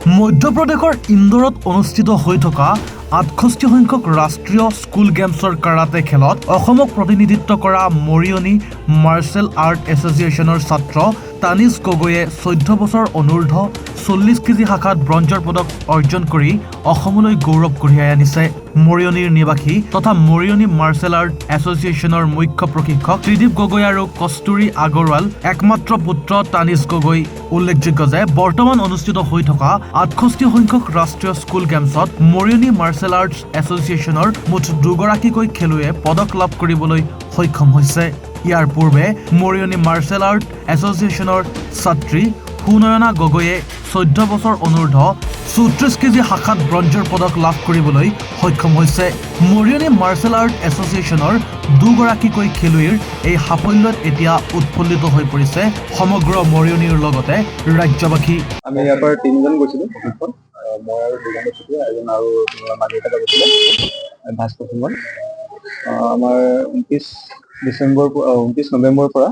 মধ্যপ্ৰদেশৰ ইন্দোৰত অনুষ্ঠিত হৈ থকা ৬৮ সংখ্যক ৰাষ্ট্ৰীয় স্কুল গেমছৰ কাৰাটে খেলত অসমক প্ৰতিনিধিত্ব কৰা মৰিয়নি মাৰ্চেল আৰ্ট এছ'চিয়েশ্যনৰ ছাত্ৰ তানিছ গগৈয়ে ১৪ বছৰ অনূৰ্ধ্ব ৪০ কেজি শাখাত ব্ৰঞ্জৰ পদক অৰ্জন কৰি অসমলৈ গৌৰৱ কঢ়িয়াই আনিছে। মৰিয়নিৰ নিবাসী তথা মৰিয়নি মাৰ্চেল আৰ্ট এছ'চিয়েশ্যনৰ মুখ্য প্ৰশিক্ষক ত্ৰিদীপ গগৈ আৰু কস্তুৰী আগৰৱাল একমাত্ৰ পুত্ৰ তানিছ গগৈ। উল্লেখযোগ্য যে বৰ্তমান অনুষ্ঠিত হৈ থকা ৬৮ সংখ্যক ৰাষ্ট্ৰীয় স্কুল গেমছত মৰিয়নি মাৰ্চেল আৰ্টছ এছ'চিয়েশ্যনৰ মুঠ ২গৰাকীকৈ খেলুৱৈয়ে পদক লাভ কৰিবলৈ সক্ষম হৈছে। ইয়াৰ পূৰ্বে মৰিয়নি মাৰ্চেল আৰ্ট এছ'চিয়েশ্যনৰ ছাত্ৰী সুনয়না গগৈয়ে ১৪ বছৰ অনূৰ্ধ্ব ৩৪ কেজি শাখাত ব্ৰঞ্জৰ পদক লাভ কৰিবলৈ সক্ষম হৈছে। মৰিয়নি মাৰ্চেল আৰ্ট এছ'চিয়েশ্যনৰ ২গৰাকীকৈ খেলুৱৈৰ এই সাফল্যত এতিয়া উৎফুল্লিত হৈ পৰিছে সমগ্ৰ মৰিয়নিৰ লগতে ৰাজ্যবাসী। আমি ইয়াৰ পৰা ৩জন গৈছিলোঁ প্ৰশিক্ষণ, মই আৰু ২জন গৈছিলোঁ, এজন আৰু মাজুলীত গৈছিলে ভাস্কৰ সিংহন। আমাৰ ২৯ নৱেম্বৰৰ পৰা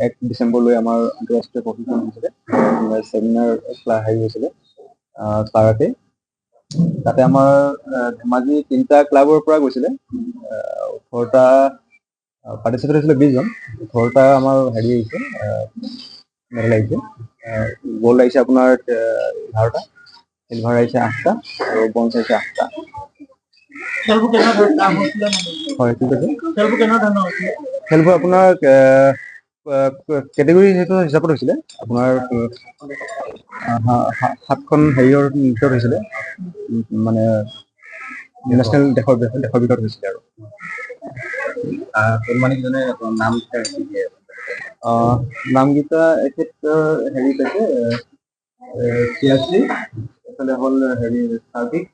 ১ ডিচেম্বৰলৈ আমাৰ আন্তঃৰাষ্ট্ৰীয় প্ৰশিক্ষণ হৈছিলে, ছেমিনাৰ হেৰি হৈছিলে কাৰাটে। তাতে আমাৰ ধেমাজি ৩টা ক্লাবৰ পৰা গৈছিলে, ১৮টা পাৰ্টিচিপেট হৈছিলে ২০জন, ১৮টা আমাৰ হেৰি আহিছে মেডেল আহিছে। গ'ল্ড আহিছে আপোনাৰ 11টা, চিলভাৰ আহিছে 8টা আৰু ব্ৰঞ্জ আহিছে 8টা। হয়, ঠিক আছে। খেলবোৰ আপোনাৰ কেটেগৰী হিচাপত হৈছিলে, আপোনাৰ 7খন হেৰিয়ৰ ভিতৰত হৈছিলে, মানে নেশ্যনেল দেশৰ ভিতৰত হৈছিলে আৰু নামকেইটা এখেতৰ হেৰি পাইছে ৮৬, এইফালে হ'ল হেৰি সাৰ্বিক,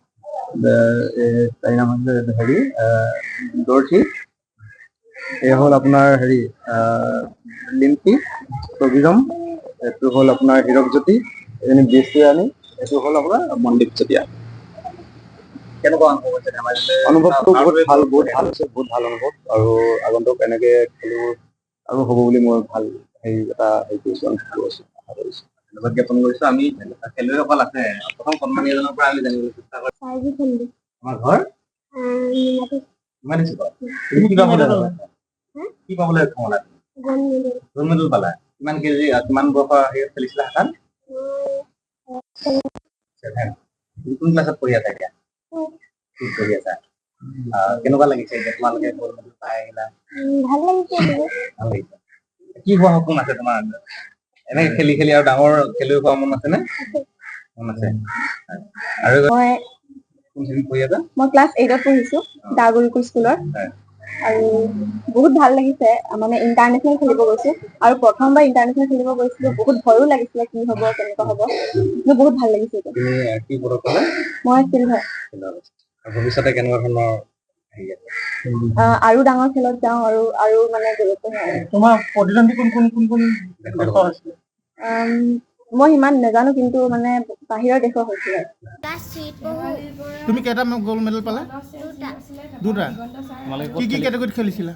তাইৰ নাম হৈছে হেৰি দৰ্থি, এই হ'ল আপোনাৰ হেৰি লিম্পি প্ৰবিজম, এইটো হ'ল আপোনাৰ হীৰকজ্যোতি, এজনী বৃষ্টি ৰাণী, এইটো হ'ল আপোনাৰ মনদীপ চেতিয়া। কেনেকুৱা অনুভৱ হৈছে? অনুভৱটো বহুত ভাল হৈছে, বহুত ভাল অনুভৱ। আৰু আগন্তুক এনেকে খেলবোৰ আৰু হ'ব বুলি মই ভাল হেৰি কৰিছোঁ, আশা কৰিছোঁ। জ্ঞাপন কৰিছোঁ। আমি খেলুৱৈসকল আছে, প্ৰথম সন্মানী এজনৰ পৰা আমি জানিবলৈ চেষ্টা কৰিছোঁ। আমাৰ ঘৰ তুমি কি পাবলৈ সক্ষম হ'লা? গ'ল্ড মেডেল পালা। কিমান কেজি, কিমান বয়সৰ হেৰিত খেলিছিলা শাখাত? 7। কোন ক্লাছত পঢ়ি আছা এতিয়া? 6 পঢ়ি আছা। কেনেকুৱা লাগিছে এতিয়া তোমালোকে গ'ল্ড মেডেল পাই আহিলা? ভাল লাগিছে। কি হোৱা সপোন আছে তোমাৰ? এনেকে খেলি খেলি আৰু ডাঙৰ খেলুৱৈ হোৱা মন আছেনে? মন আছে। আৰু কোন শ্ৰেণীত পঢ়ি আছা? মই ক্লাছ 8ত পঢ়িছোঁ দাগুৰিকুল স্কুলত। আৰু বহুত ভাল লাগিছে, মানে ইণ্টাৰনেশ্যনেল খেলিব গৈছোঁ আৰু প্ৰথমবাৰ ইণ্টাৰনেশ্যনেল খেলিব গৈছিলোঁ। বহুত ভয়ো লাগিছিলে, কি হ'ব কেনেকুৱা হ'ব, কিন্তু বহুত ভাল লাগিছে। তুমি কি পদক পালা? মই চিলভাৰ। ভৱিষ্যতে কেনেকুৱা ধৰণৰ হেৰি আছে? আৰু ডাঙৰ খেলত যাওঁ আৰু মানে গুৰুত্ব হয়। তোমাৰ প্ৰতিদ্বন্দ্বী কোন দেশৰ আছিলে? মই ইমান নাজানো, কিন্তু মানে বাহিৰৰ দেশৰ হৈছিলে। তুমি কেইটা গ'ল্ড মেডেল পালা? 2টা। কি কেটেগৰীত খেলিছিলা?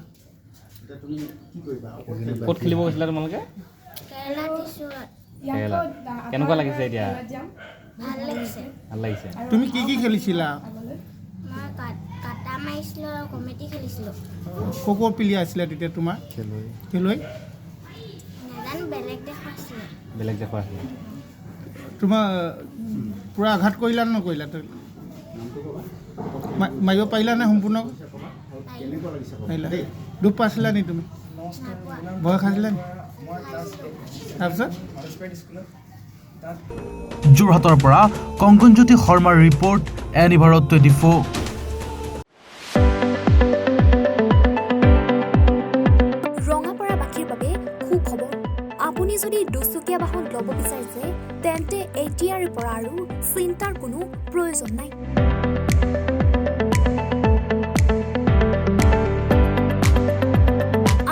ক'ত খেলিব গৈছিলা তোমালোকে? কেৰেলা। কেনেকুৱা লাগিছে এতিয়া? ভাল লাগিছে। তুমি কি খেলিছিলা? মই কাটা মাৰিছিলোঁ আৰু কমেটি খেলিছিলোঁ। ক'ৰ প্লেয়াৰ আছিলে তেতিয়া তোমাৰ খেলুৱৈ? নাজানো, বেলেগ দেশৰ আছিলে। তোমাৰ পূৰা আঘাত কৰিলা নে নকৰিলা? মাৰিব পাৰিলা নে সম্পূৰ্ণ? পাৰিলা। দুখ পাইছিলা নি তুমি? ভয় খাইছিলা নি? তাৰপিছত যোৰহাটৰ পৰা কংকনজ্যোতি শৰ্মাৰ ৰিপৰ্ট, এনি ভাৰত 24। ৰঙাপাৰাবাসীৰ বাবে সুখবৰ। আপুনি যদি দুচকীয়া বাহন ল'ব বিচাৰিছে, তেন্তে এতিয়াৰে পৰা আৰু চিন্তাৰ কোনো প্ৰয়োজন নাই।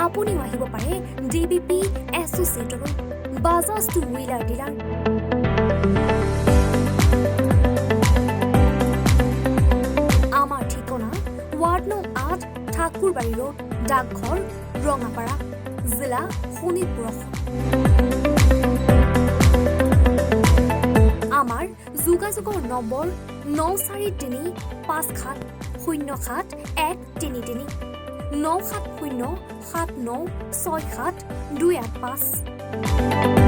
আপুনিও আহিব পাৰে DBP এছ'চিয়েটলৈ, বাজাজ টু হুইলাৰ ডিলাৰ। আমাৰ ঠিকনা ৱাৰ্ড নং 8, ঠাকুৰবাৰী ৰোড, ডাকঘৰ, ৰঙাপাৰা, জিলা শোণিতপুৰ। আমাৰ যোগাযোগৰ নম্বৰ 9435707133 9707967285285